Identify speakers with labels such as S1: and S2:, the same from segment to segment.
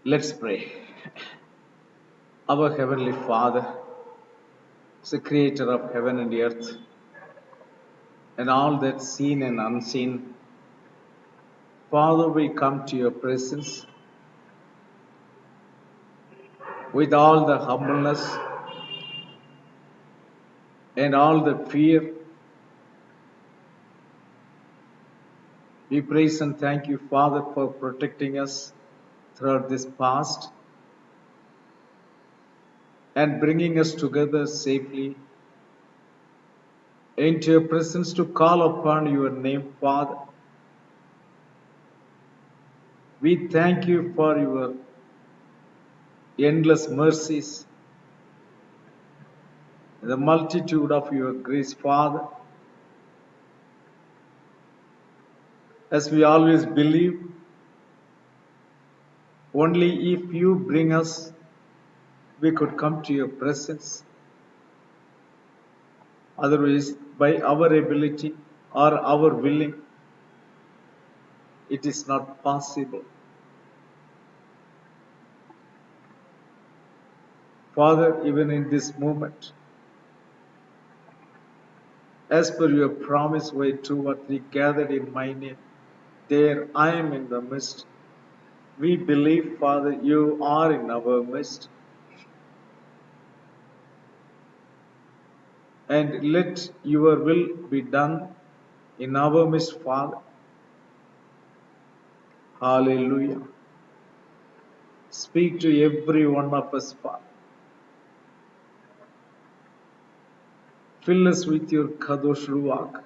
S1: Let's pray. Our Heavenly Father, the Creator of heaven and earth, and all that's seen and unseen, Father, we come to your presence with all the humbleness and all the fear. We praise and thank you, Father, for protecting us throughout this past and bringing us together safely into your presence to call upon your name, Father. We thank you for your endless mercies, the multitude of your grace, Father. As we always believe, only if you bring us, we could come to your presence. Otherwise, by our ability or our willing, it is not possible. Father, even in this moment, as per your promise, where two or three gathered in my name, there I am in the midst. We believe, Father, you are in our midst. And let your will be done in our midst, Father. Hallelujah. Speak to every one of us, Father. Fill us with your Kadosh Ruach.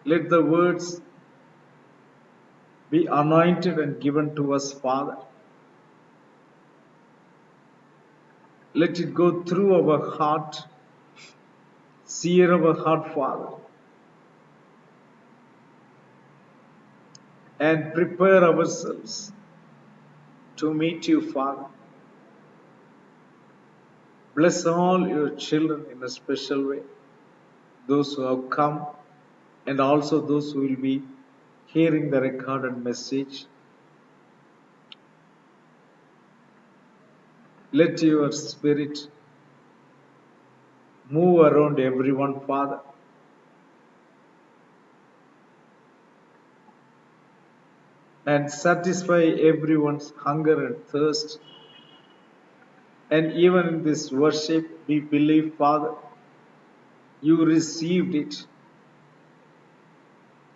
S1: Let the words be anointed and given to us, Father. Let it go through our heart, sear our heart, Father, and prepare ourselves to meet you, Father. Bless all your children in a special way, those who have come and also those who will be hearing the recorded message. Let your spirit move around everyone, Father, and satisfy everyone's hunger and thirst. And even in this worship, we believe, Father, you received it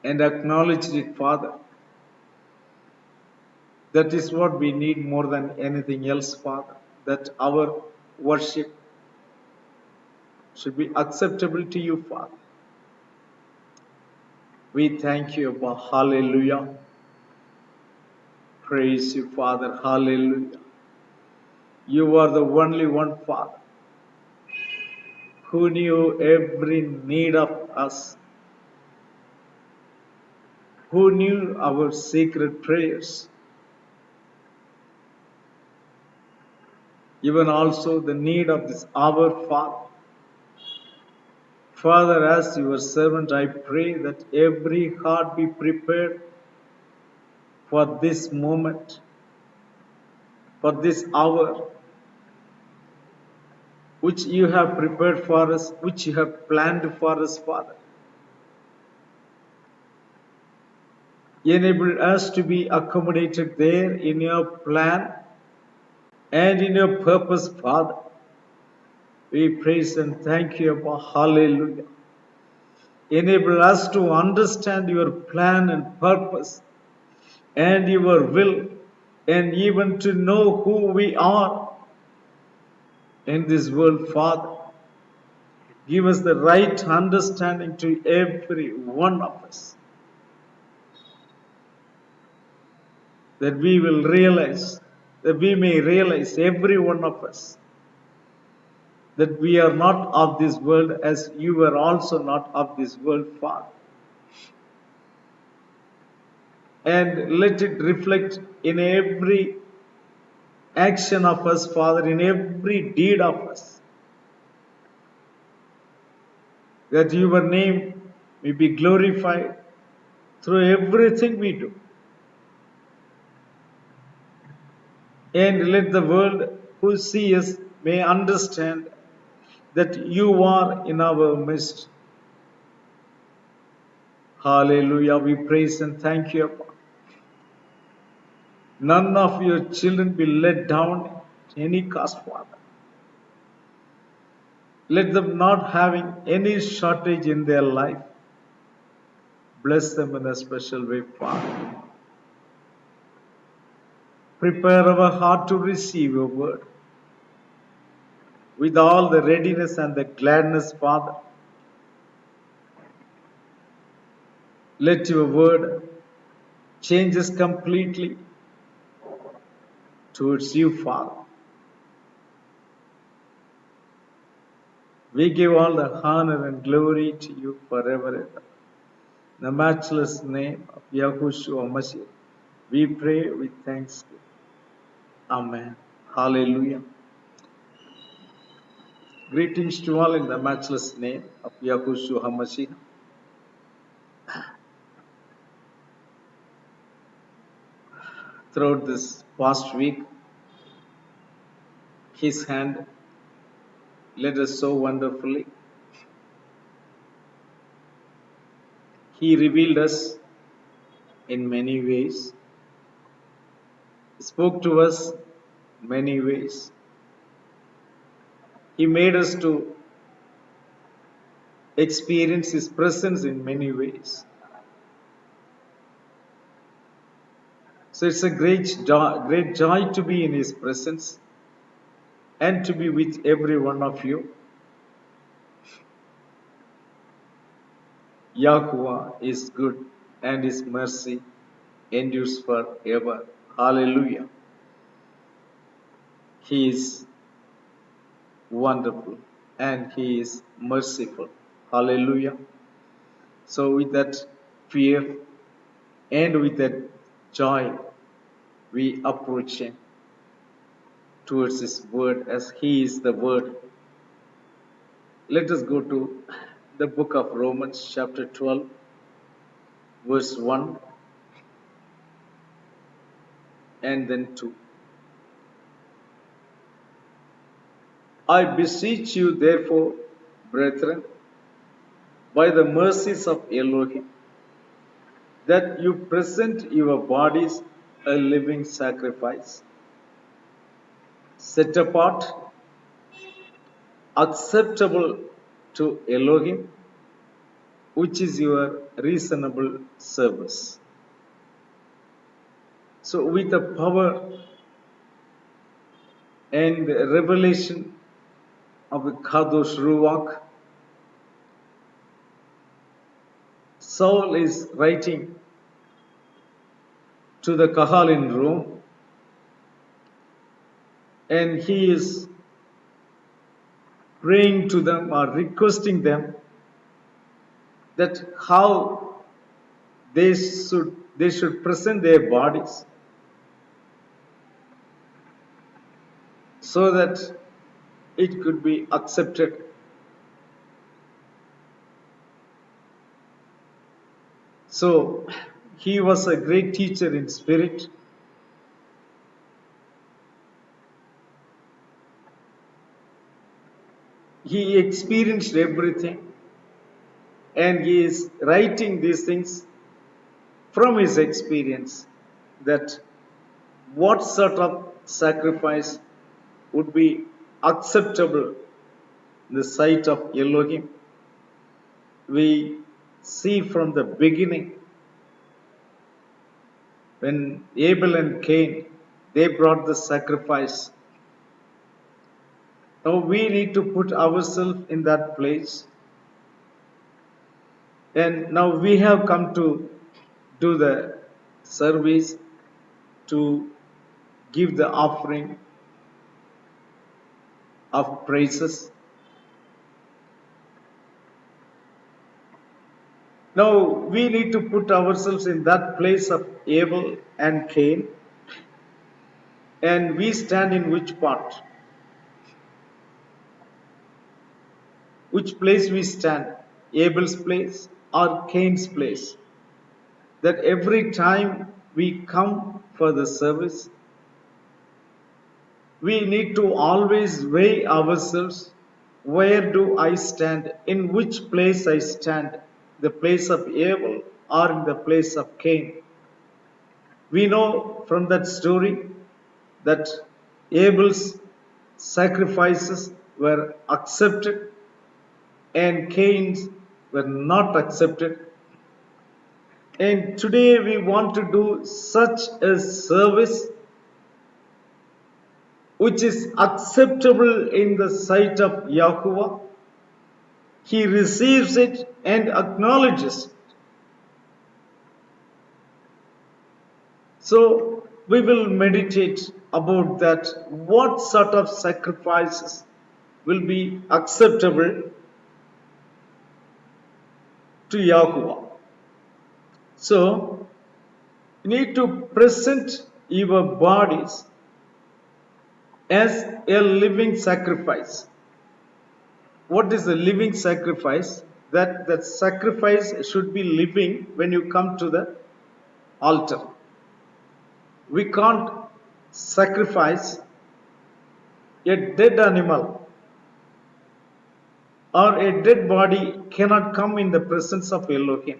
S1: and acknowledged it, Father. That is what we need more than anything else, Father, that our worship should be acceptable to you, Father. We thank you, Abba. Hallelujah. Praise you, Father. Hallelujah. You are the only one, Father, who knew every need of us, who knew our secret prayers, even also the need of this hour, Father. Father, as your servant, I pray that every heart be prepared for this moment, for this hour, which you have prepared for us, which you have planned for us, Father. Enable us to be accommodated there in your plan and in your purpose, Father. We praise and thank you, Abba. Hallelujah. Enable us to understand your plan and purpose and your will, and even to know who we are in this world, Father. Give us the right understanding to every one of us, that we will realize, that we may realize, every one of us, that we are not of this world as you are also not of this world, Father. And let it reflect in every action of us, Father, in every deed of us, that your name may be glorified through everything we do. And let the world who see us may understand that you are in our midst. Hallelujah. We praise and thank you. None of your children be let down in any cost, Father. Let them not having any shortage in their life. Bless them in a special way, Father. Prepare our heart to receive your word with all the readiness and the gladness, Father. Let your word change us completely towards you, Father. We give all the honor and glory to you forever and ever. In the matchless name of Yahushua Mashiach, we pray with thanksgiving. Amen. Hallelujah. Greetings to all in the matchless name of Yahushua HaMashiach. Throughout this past week, His hand led us so wonderfully. He revealed us in many ways, spoke to us many ways. He made us to experience His presence in many ways. So it's a great joy to be in His presence and to be with every one of you. Yahuwah is good and His mercy endures forever. Hallelujah. He is wonderful and He is merciful. Hallelujah. So with that fear and with that joy, we approach Him towards His word as He is the word. Let us go to the book of Romans chapter 12 verse 1 and then 2. I beseech you therefore, brethren, by the mercies of Elohim, that you present your bodies a living sacrifice, set apart, acceptable to Elohim, which is your reasonable service. So with the power and revelation of the Kadosh Ruach, Saul is writing to the Kahal in Rome, and he is praying to them or requesting them that how they should present their bodies so that it could be accepted. So he was a great teacher in spirit. He experienced everything and he is writing these things from his experience, that what sort of sacrifice would be acceptable in the sight of Elohim. We see from the beginning when Abel and Cain, they brought the sacrifice. Now we need to put ourselves in that place. And now we have come to do the service, to give the offering of praises. Now we need to put ourselves in that place of Abel and Cain. And we stand in which part? Which place we stand? Abel's place or Cain's place? That every time we come for the service, we need to always weigh ourselves. Where do I stand? In which place I stand? The place of Abel or in the place of Cain? We know from that story that Abel's sacrifices were accepted and Cain's were not accepted. And today we want to do such a service which is acceptable in the sight of Yahuwah. He receives it and acknowledges it. So we will meditate about that. What sort of sacrifices will be acceptable to Yahuwah? So you need to present your bodies as a living sacrifice. What is a living sacrifice? That sacrifice should be living when you come to the altar. We can't sacrifice a dead animal, or a dead body cannot come in the presence of Elohim.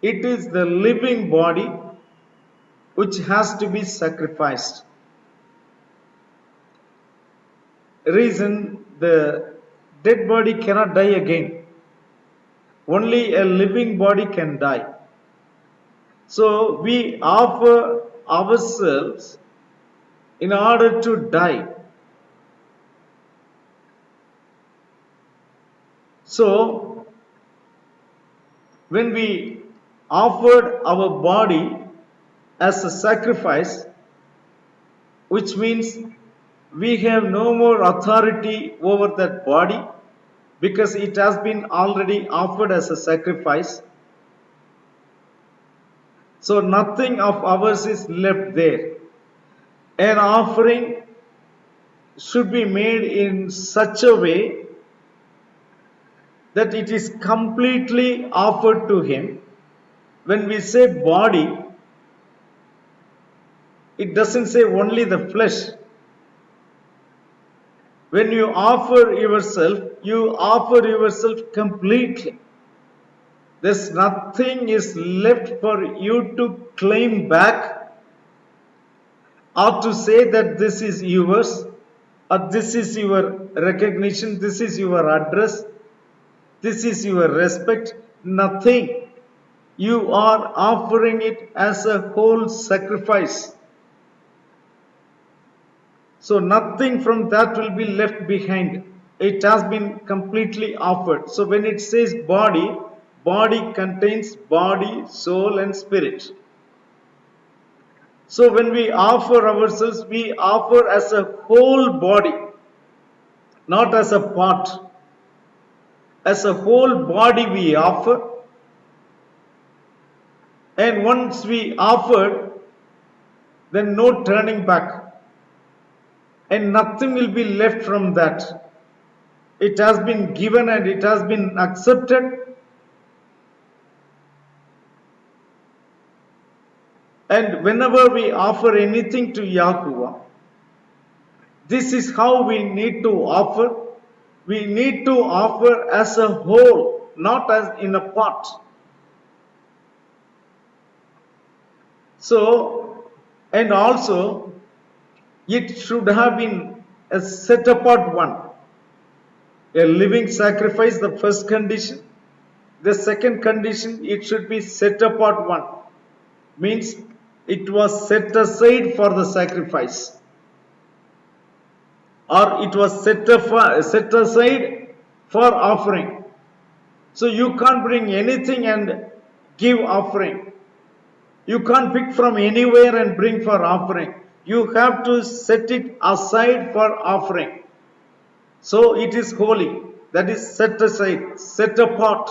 S1: It is the living body which has to be sacrificed. Reason, the dead body cannot die again. Only a living body can die. So we offer ourselves in order to die. So when we offered our body as a sacrifice, which means we have no more authority over that body because it has been already offered as a sacrifice. So nothing of ours is left there. An offering should be made in such a way that it is completely offered to Him. When we say body, it doesn't say only the flesh. When you offer yourself completely. There's nothing is left for you to claim back or to say that this is yours, or this is your recognition, this is your address, this is your respect. Nothing. You are offering it as a whole sacrifice. So nothing from that will be left behind. It has been completely offered. So when it says body, body contains body, soul and spirit. So when we offer ourselves, we offer as a whole body, not as a part. As a whole body we offer. And once we offer, then no turning back. And nothing will be left from that. It has been given and it has been accepted. And whenever we offer anything to Yahuwah, this is how we need to offer. We need to offer as a whole, not as in a part. So, and also, it should have been a set apart one. A living sacrifice, the first condition. The second condition, it should be set apart one. Means it was set aside for the sacrifice. Or it was set aside for offering. So you can't bring anything and give offering. You can't pick from anywhere and bring for offering. You have to set it aside for offering. So it is holy. That is set aside, set apart.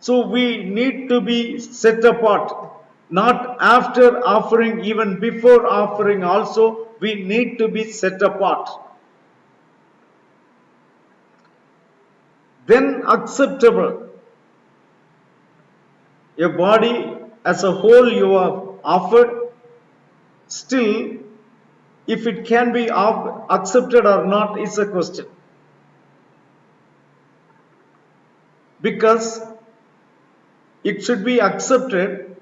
S1: So we need to be set apart. Not after offering, even before offering also, we need to be set apart. Then acceptable. Your body as a whole you have offered. Still, if it can be accepted or not is a question. Because it should be accepted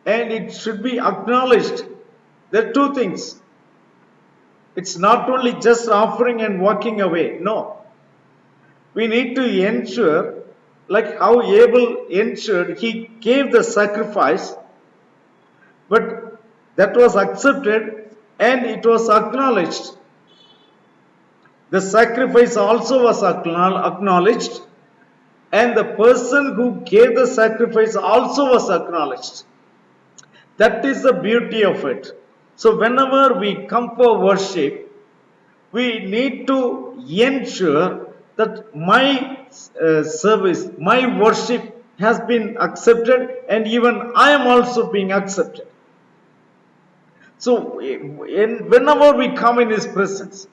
S1: and it should be acknowledged. There are two things. It's not only just offering and walking away. No. We need to ensure, like how Abel ensured, he gave the sacrifice, but that was accepted and it was acknowledged. The sacrifice also was acknowledged, and the person who gave the sacrifice also was acknowledged. That is the beauty of it. So whenever we come for worship, we need to ensure that my service, my worship has been accepted, and even I am also being accepted. So whenever we come in His presence,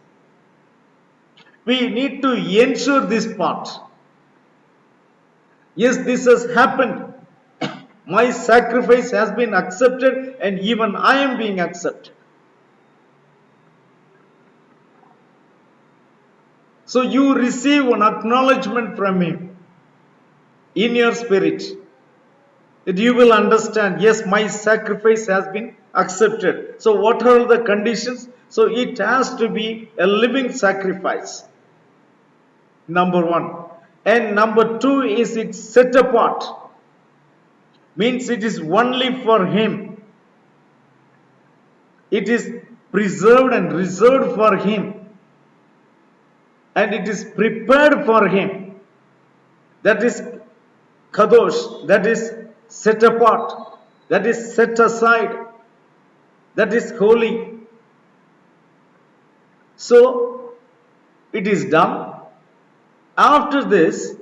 S1: we need to ensure this part. Yes, this has happened. My sacrifice has been accepted, and even I am being accepted. So you receive an acknowledgement from Him in your spirit, that you will understand, yes, my sacrifice has been accepted. So what are the conditions? So it has to be a living sacrifice, number one. And number two is it's set apart. Means it is only for Him. It is preserved and reserved for Him. And it is prepared for Him. That is kadosh, that is set apart, that is set aside, that is holy. So it is done. After this,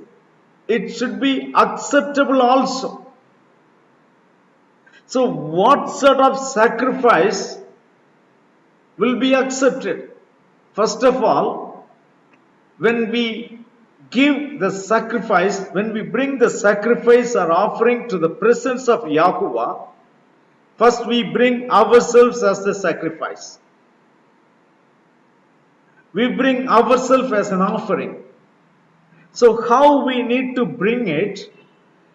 S1: it should be acceptable also. So what sort of sacrifice will be accepted? First of all, when we give the sacrifice, when we bring the sacrifice or offering to the presence of Yahuwah, first we bring ourselves as the sacrifice. We bring ourselves as an offering. So how we need to bring it?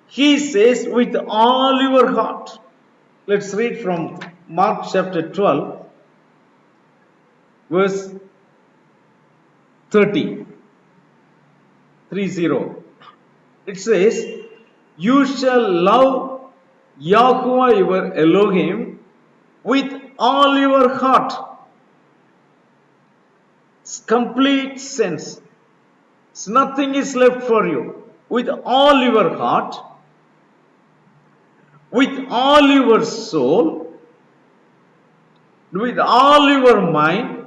S1: He says, with all your heart. Let's read from Mark chapter 12, verse 30. It says, you shall love Yahuwah your Elohim with all your heart. It's complete sense. So nothing is left for you. With all your heart, with all your soul, with all your mind,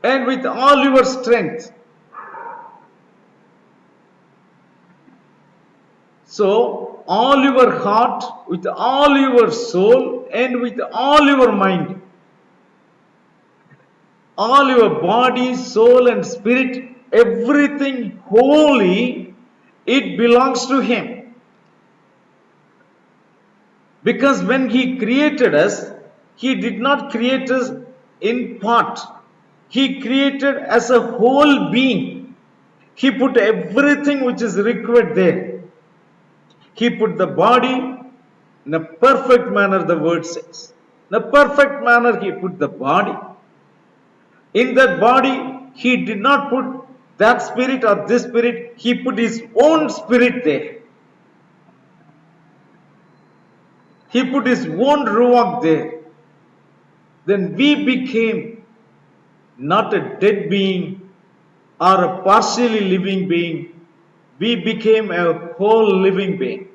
S1: and with all your strength. So, all your heart, with all your soul, and with all your mind. All your body, soul, and spirit, everything holy, it belongs to Him. Because when He created us, He did not create us in part. He created as a whole being. He put everything which is required there. He put the body in a perfect manner, the word says. In a perfect manner He put the body. In that body, He did not put that spirit or this spirit. He put His own spirit there. He put His own ruach there. Then we became not a dead being or a partially living being. We became a whole living being.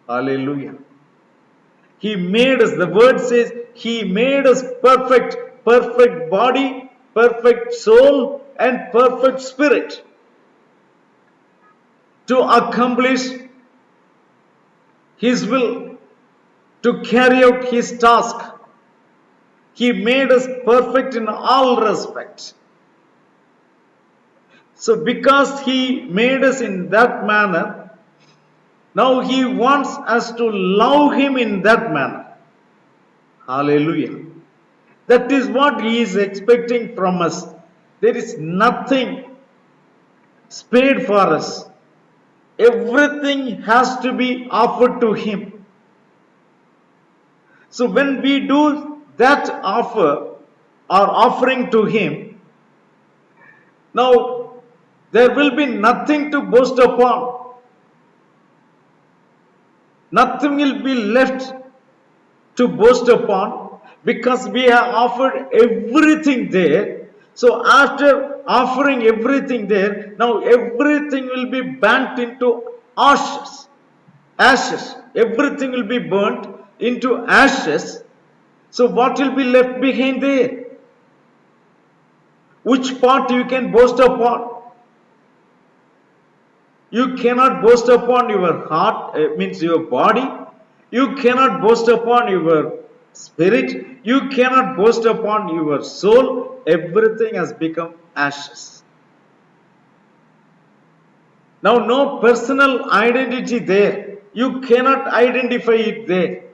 S1: Hallelujah. He made us, the word says, He made us perfect. Perfect body, perfect soul, and perfect spirit to accomplish His will, to carry out His task. He made us perfect in all respects. So because He made us in that manner, now He wants us to love Him in that manner. Hallelujah. That is what He is expecting from us. There is nothing spared for us. Everything has to be offered to Him. So when we do that offer or offering to Him, now there will be nothing to boast upon. Nothing will be left to boast upon because we have offered everything there. So after offering everything there, now everything will be burnt into ashes. Ashes. Everything will be burnt into ashes. So what will be left behind there? Which part you can boast upon? You cannot boast upon your heart, means your body. You cannot boast upon your spirit. You cannot boast upon your soul. Everything has become ashes. Now, no personal identity there. You cannot identify it there.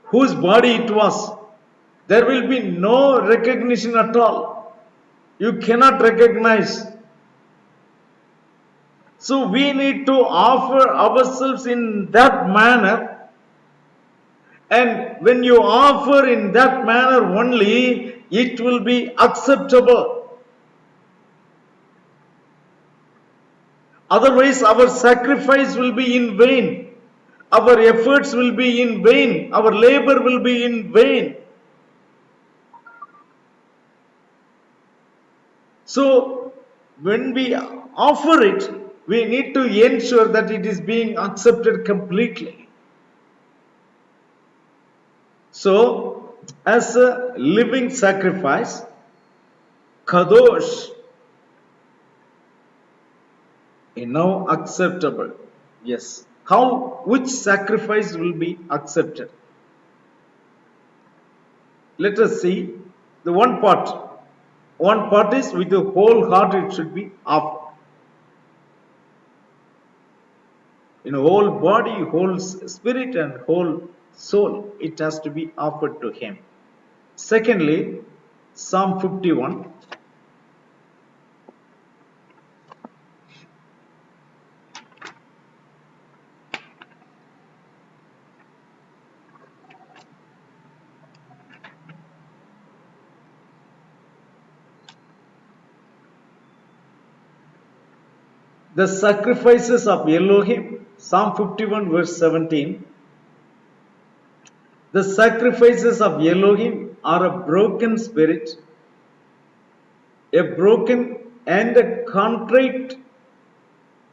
S1: Whose body it was. There will be no recognition at all. You cannot recognize. So we need to offer ourselves in that manner, and when you offer in that manner only, it will be acceptable. Otherwise, our sacrifice will be in vain, our efforts will be in vain, our labor will be in vain. So when we offer it, we need to ensure that it is being accepted completely. So, as a living sacrifice, kadosh, now acceptable. Yes. How, which sacrifice will be accepted? Let us see the one part. One part is with the whole heart it should be offered. In whole body, whole spirit and whole soul, it has to be offered to Him. Secondly, Psalm 51. The sacrifices of Elohim, Psalm 51 verse 17. The sacrifices of Elohim are a broken spirit, a broken and a contrite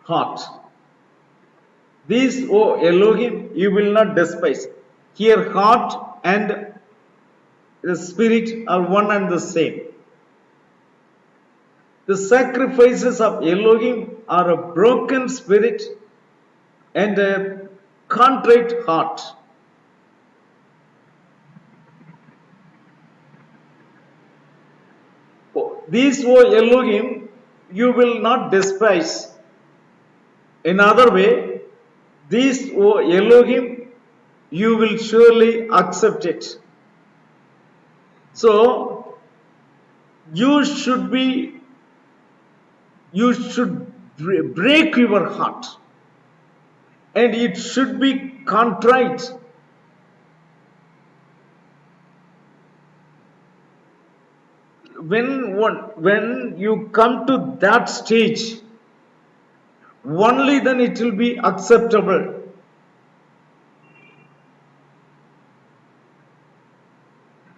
S1: heart. These, O Elohim, you will not despise. Here, heart and the spirit are one and the same. The sacrifices of Elohim are a broken spirit and a contrite heart. These, O Elohim, you will not despise. In other way, these, O Elohim, you will surely accept it. So, you should break your heart, and it should be contrite. When you come to that stage, only then it will be acceptable.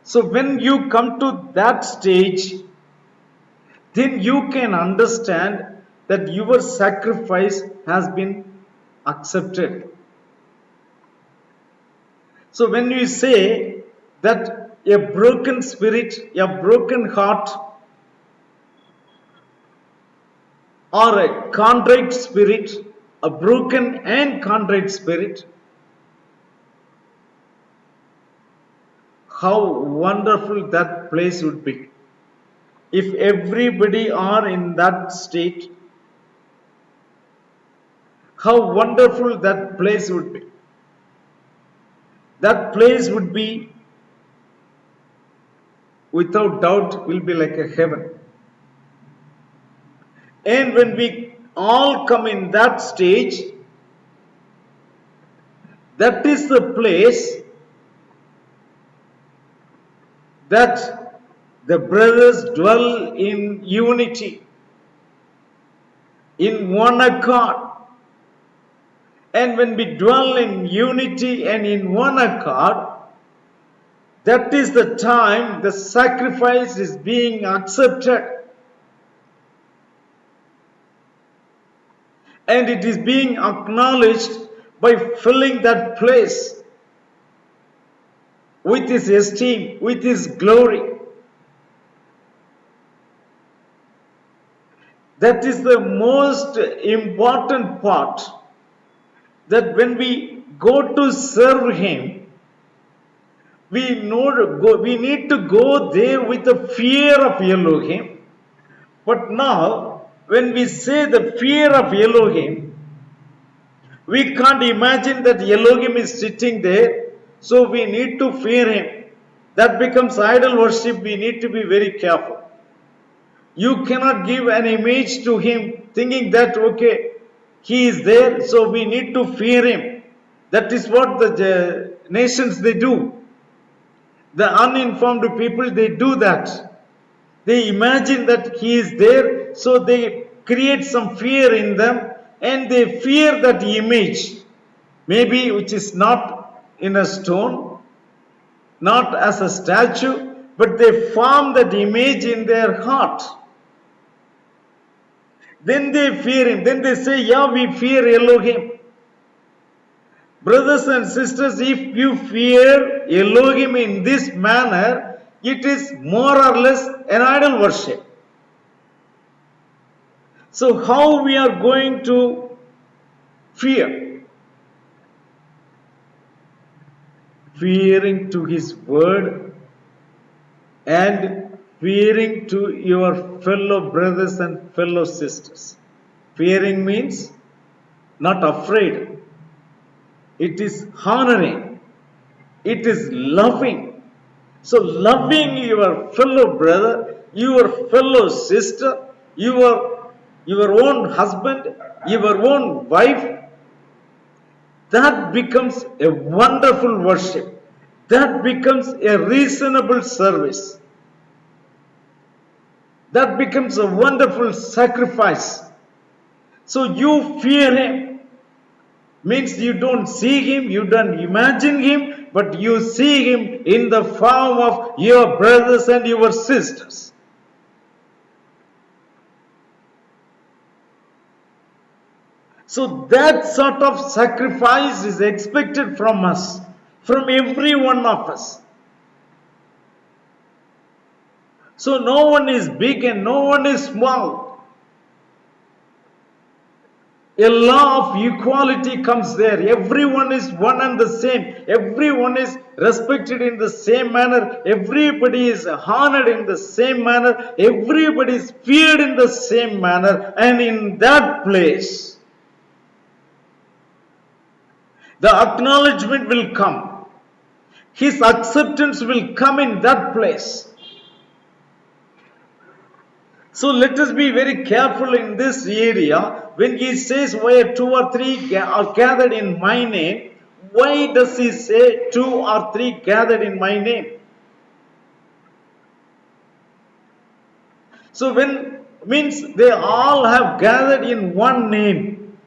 S1: So when you come to that stage, then you can understand that your sacrifice has been accepted. So when you say that a broken spirit, a broken heart, or a contrite spirit, a broken and contrite spirit, how wonderful that place would be. If everybody are in that state, how wonderful that place would be. that place would be, without doubt, will be like a heaven. And when we all come in that stage, that is the place that the brothers dwell in unity, in one accord. And when we dwell in unity and in one accord, that is the time the sacrifice is being accepted. And it is being acknowledged by filling that place with His esteem, with His glory. That is the most important part. That when we go to serve Him, we need to go there with the fear of Elohim. But now, when we say the fear of Elohim, we can't imagine that Elohim is sitting there, so we need to fear Him. That becomes idol worship. We need to be very careful. You cannot give an image to Him thinking that, okay, He is there, so we need to fear Him. That is what the nations they do. The uninformed people, they do that. They imagine that He is there, so they create some fear in them and they fear that image, maybe which is not in a stone, not as a statue, but they form that image in their heart. Then they fear Him. Then they say, yeah, we fear Elohim. Brothers and sisters, if you fear Elohim in this manner, it is more or less an idol worship. So how we are going to fear? Fearing to His word and fearing to your fellow brothers and fellow sisters. Fearing means not afraid. It is honoring. It is loving. So loving your fellow brother, your fellow sister, your own husband, your own wife, that becomes a wonderful worship. That becomes a reasonable service. That becomes a wonderful sacrifice. So you fear Him. Means you don't see Him, you don't imagine Him, but you see Him in the form of your brothers and your sisters. So that sort of sacrifice is expected from us, from every one of us. So no one is big and no one is small. A law of equality comes there. Everyone is one and the same. Everyone is respected in the same manner. Everybody is honored in the same manner. Everybody is feared in the same manner. And in that place, the acknowledgement will come. His acceptance will come in that place. So let us be very careful in this area. When He says where 2 or 3 are gathered in my name, why does He say 2 or 3 gathered in my name? So when means they all have gathered in one name.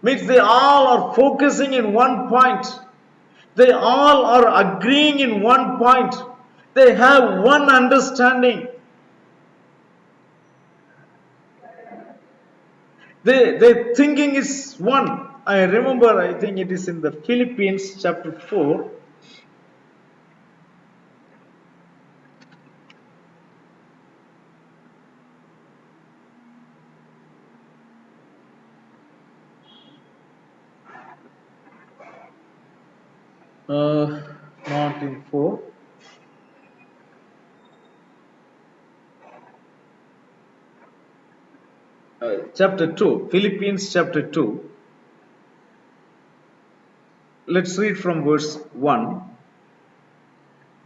S1: Means they all are focusing in one point. They all are agreeing in one point. They have one understanding. Their thinking is one. I remember, I think it is in the Philippians chapter 4. Not in 4. Chapter 2. Philippians chapter 2. Let's read from verse 1.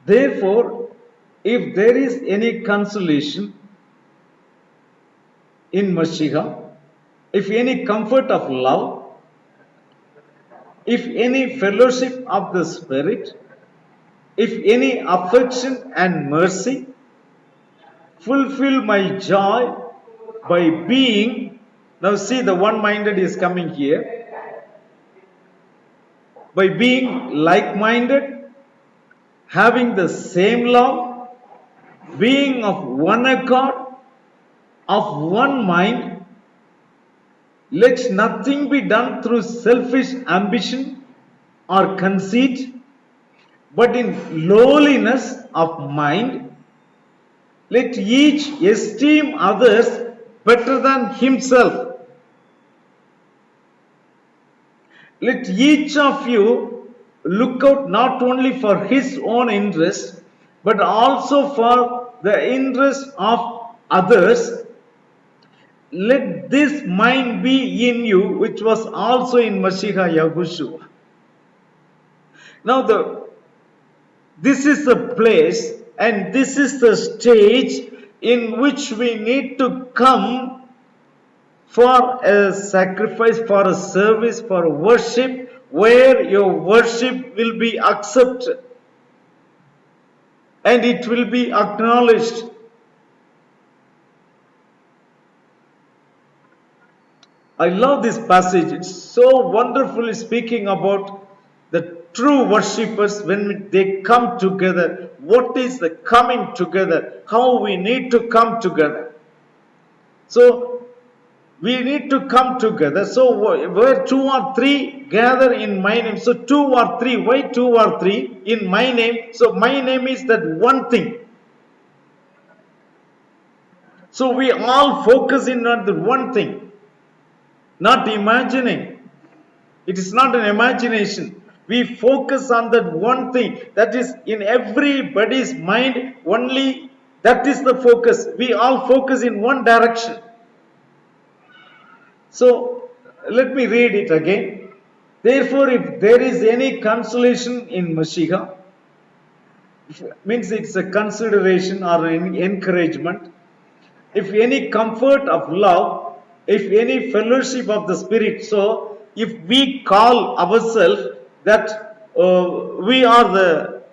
S1: Therefore, if there is any consolation in Mashiach, if any comfort of love, if any fellowship of the Spirit, if any affection and mercy, fulfill my joy by being, now see the one-minded is coming here, by being like-minded, having the same love, being of one accord, of one mind. Let nothing be done through selfish ambition or conceit, but in lowliness of mind, let each esteem others better than himself. Let each of you look out not only for his own interest, but also for the interest of others. Let this mind be in you, which was also in Mashiach Yahushua. Now, this is the place and this is the stage in which we need to come for a sacrifice, for a service, for a worship, where your worship will be accepted and it will be acknowledged. I love this passage. It's so wonderfully speaking about the true worshippers when they come together. What is the coming together? How we need to come together. So, we need to come together. So, where two or three gather in my name. So, two or three. Why two or three? In my name. So, my name is that one thing. So, we all focus in on the one thing. Not imagining. It is not an imagination. We focus on that one thing that is in everybody's mind. Only that is the focus. We all focus in one direction. So, let me read it again. Therefore, if there is any consolation in Mashiach, means it's a consideration or an encouragement. If any comfort of love, if any fellowship of the Spirit. So, if we call ourselves that we are the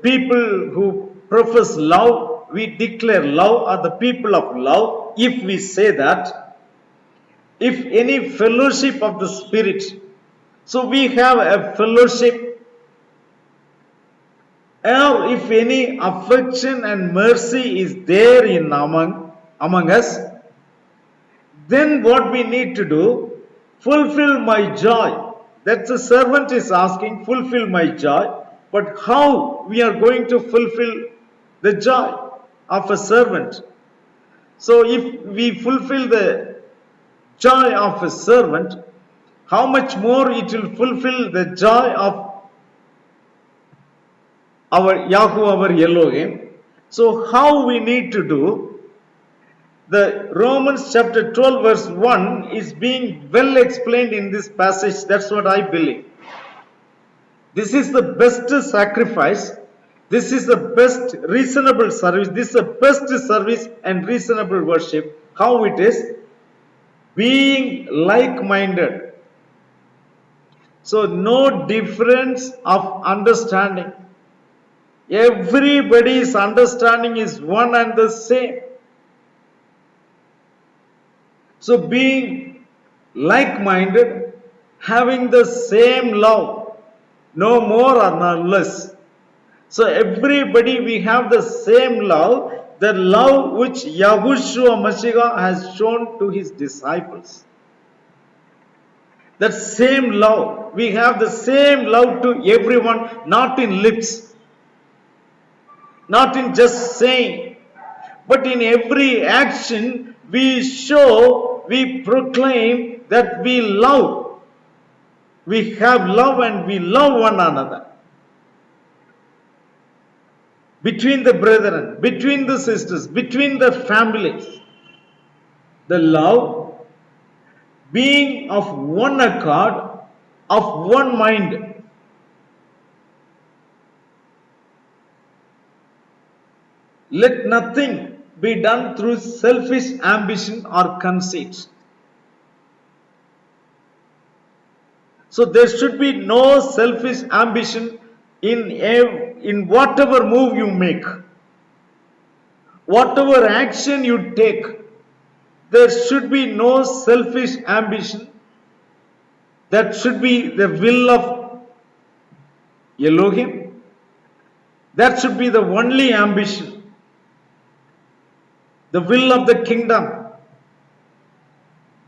S1: people who profess love, we declare love, are the people of love. If we say that, if any fellowship of the Spirit, so we have a fellowship, or if any affection and mercy is there in among us, then what we need to do, fulfill my joy. That the servant is asking, fulfill my joy. But how we are going to fulfill the joy of a servant? So if we fulfill the joy of a servant, how much more it will fulfill the joy of our Yahweh, our Elohim. So how we need to do? The Romans chapter 12 verse 1 is being well explained in this passage. That's what I believe. This is the best sacrifice. This is the best reasonable service. This is the best service and reasonable worship. How it is? Being like-minded. So no difference of understanding. Everybody's understanding is one and the same. So being like-minded, having the same love, no more or no less. So everybody, we have the same love, the love which Yahushua Mashiach has shown to his disciples. That same love, we have the same love to everyone, not in lips, not in just saying, but in every action we show, we proclaim that we love. We have love and we love one another. Between the brethren, between the sisters, between the families. The love, being of one accord, of one mind. Let nothing be done through selfish ambition or conceit. So there should be no selfish ambition in whatever move you make, whatever action you take. There should be no selfish ambition. That should be the will of Elohim. That should be the only ambition. The will of the kingdom.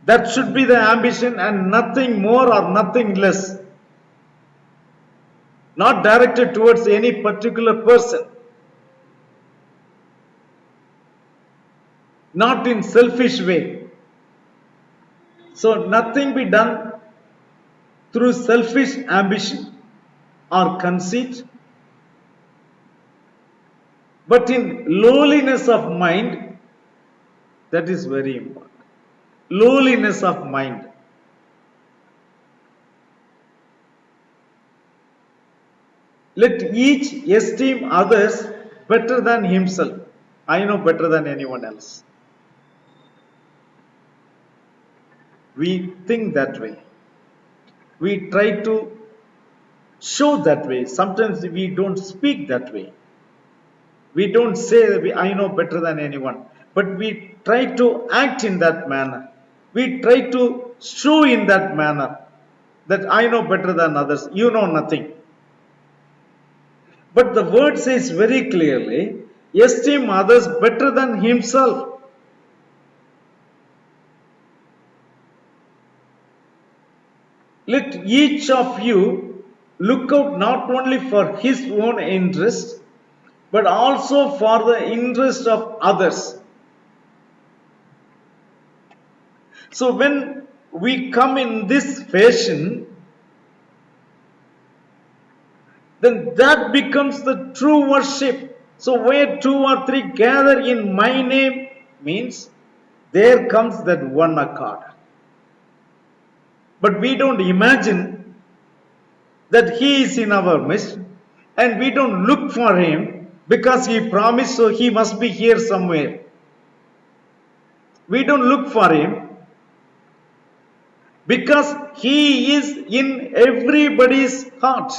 S1: That should be the ambition and nothing more or nothing less. Not directed towards any particular person. Not in selfish way. So nothing be done through selfish ambition or conceit, but in lowliness of mind. That is very important. Lowliness of mind. Let each esteem others better than himself. I know better than anyone else. We think that way. We try to show that way. Sometimes we don't speak that way. We don't say that I know better than anyone. But we try to act in that manner. We try to show in that manner that I know better than others. You know nothing. But the word says very clearly, esteem others better than himself. Let each of you look out not only for his own interest, but also for the interest of others. So when we come in this fashion, then that becomes the true worship. So where two or three gather in my name means there comes that one accord. But we don't imagine that he is in our midst, and we don't look for him because he promised, so he must be here somewhere. We don't look for him because he is in everybody's heart.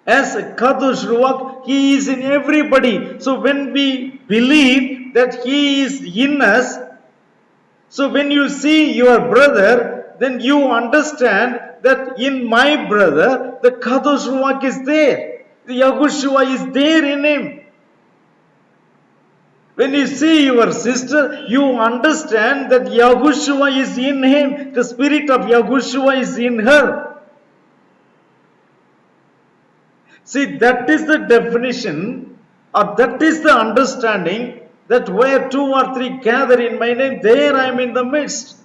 S1: As Kadosh Ruach, he is in everybody. So when we believe that he is in us, so when you see your brother, then you understand that in my brother, the Kadosh Ruach is there. The Yahushua is there in him. When you see your sister, you understand that Yahushua is in him. The spirit of Yahushua is in her. See, that is the definition, or that is the understanding, that where two or three gather in my name, there I am in the midst.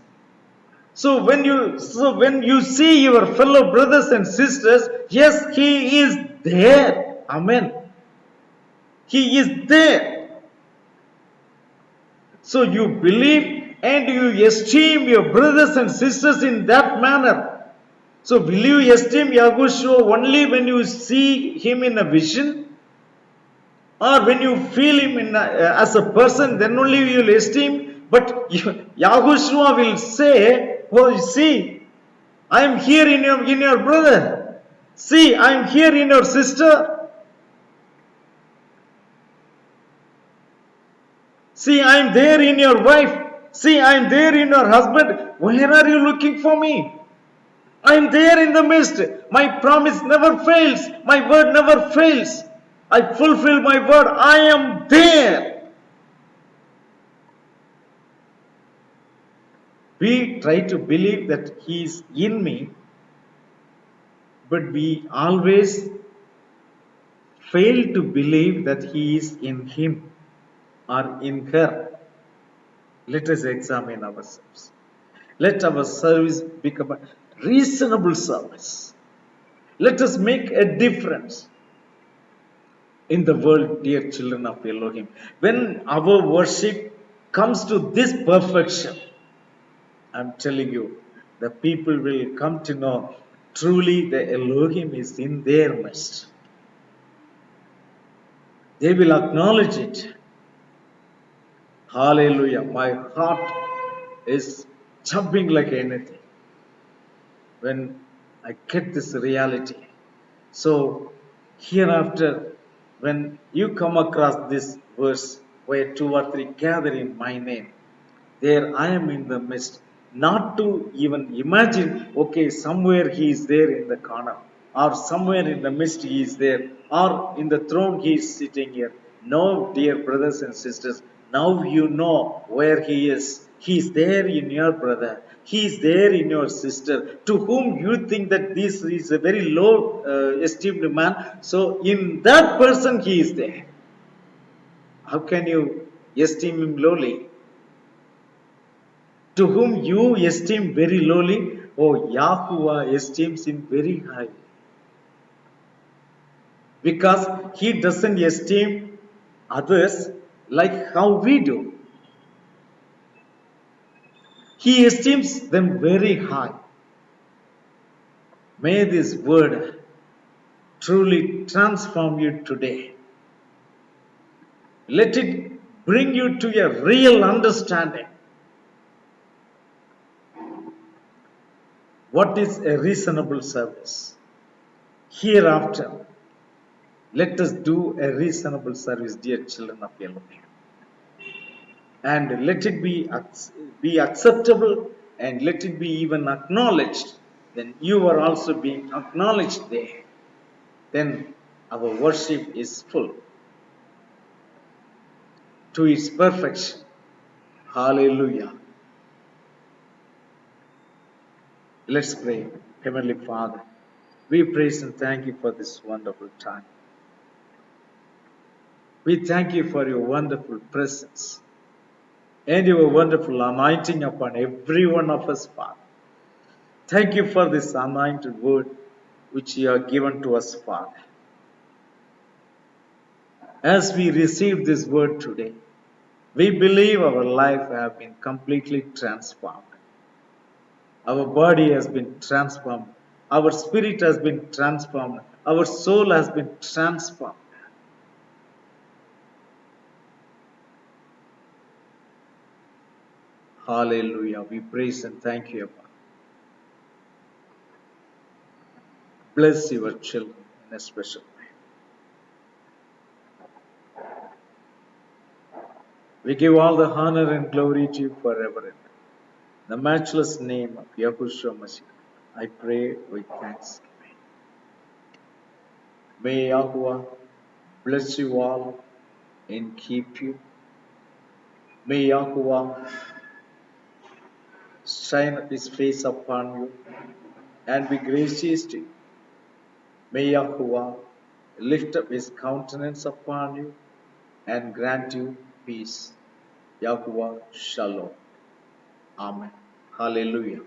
S1: So when you see your fellow brothers and sisters, yes, he is there. Amen. He is there. So you believe and you esteem your brothers and sisters in that manner. So will you esteem Yahushua only when you see him in a vision? Or when you feel him as a person, then only you will esteem? But Yahushua will say, oh, see, I am here in your brother. See, I am here in your sister. See, I am there in your wife. See, I am there in your husband. Where are you looking for me? I am there in the midst. My promise never fails. My word never fails. I fulfill my word. I am there. We try to believe that he is in me, but we always fail to believe that he is in him or in her. Let us examine ourselves. Let our service become a reasonable service. Let us make a difference in the world, dear children of Elohim. When our worship comes to this perfection, I'm telling you, the people will come to know truly the Elohim is in their midst. They will acknowledge it. Hallelujah. My heart is jumping like anything when I get this reality. So, hereafter, when you come across this verse where two or three gather in my name, there I am in the midst. Not to even imagine, okay, somewhere he is there in the corner, or somewhere in the midst he is there, or in the throne he is sitting here. No, dear brothers and sisters, now you know where he is. He is there in your brother. He is there in your sister, to whom you think that this is a very low esteemed man. So, in that person, he is there. How can you esteem him lowly? To whom you esteem very lowly, oh, Yahuwah esteems him very high. Because he doesn't esteem others like how we do. He esteems them very high. May this word truly transform you today. Let it bring you to a real understanding. What is a reasonable service? Hereafter, let us do a reasonable service, dear children of Elohim. And let it be acceptable, and let it be even acknowledged. Then you are also being acknowledged there. Then our worship is full to its perfection. Hallelujah. Let's pray. Heavenly Father, we praise and thank you for this wonderful time. We thank you for your wonderful presence and your wonderful anointing upon every one of us, Father. Thank you for this anointed word which you have given to us, Father. As we receive this word today, we believe our life has been completely transformed. Our body has been transformed. Our spirit has been transformed. Our soul has been transformed. Hallelujah. We praise and thank you, Abba. Bless your children in a special way. We give all the honor and glory to you forever and ever. In the matchless name of Yahushua Mashiach, I pray with thanksgiving. May Yahuwah bless you all and keep you. May Yahuwah shine his face upon you and be gracious to you. May Yahuwah lift up his countenance upon you and grant you peace. Yahuwah Shalom. Amen. Hallelujah.